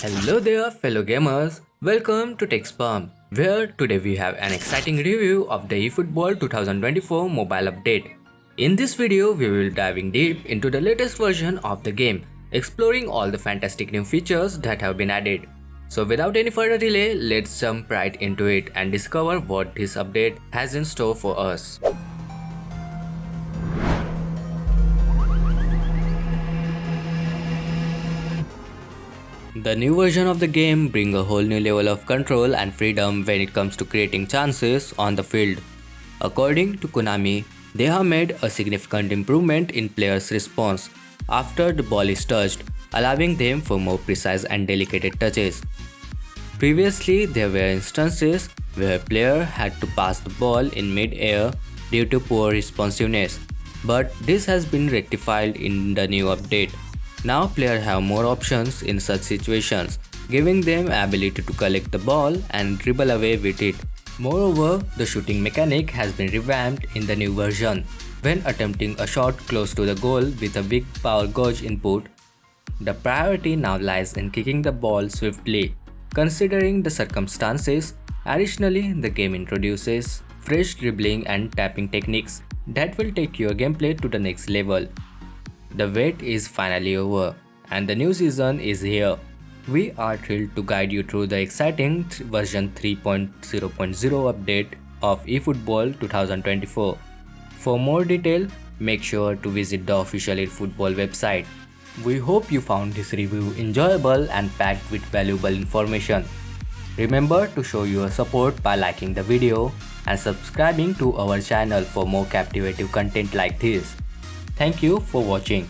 Hello there, fellow gamers. Welcome to Sperm, where today we have an exciting review of the efootball 2024 mobile update. In this video, we will diving deep into the latest version of the game, exploring all the fantastic new features that have been added. So without any further delay, let's jump right into it and discover what this update has in store for us. The new version of the game brings a whole new level of control and freedom when it comes to creating chances on the field. According to Konami, they have made a significant improvement in players' response after the ball is touched, allowing them for more precise and delicate touches. Previously, there were instances where a player had to pass the ball in mid-air due to poor responsiveness, but this has been rectified in the new update. Now players have more options in such situations, giving them ability to collect the ball and dribble away with it. Moreover, the shooting mechanic has been revamped in the new version. When attempting a shot close to the goal with a big power gauge input, the priority now lies in kicking the ball swiftly. Considering the circumstances, additionally, the game introduces fresh dribbling and tapping techniques that will take your gameplay to the next level. The wait is finally over, and the new season is here. We are thrilled to guide you through the exciting version 3.0.0 update of efootball 2024. For more detail, make sure to visit the official efootball website. We hope you found this review enjoyable and packed with valuable information. Remember to show your support by liking the video and subscribing to our channel for more captivating content like this. Thank you for watching.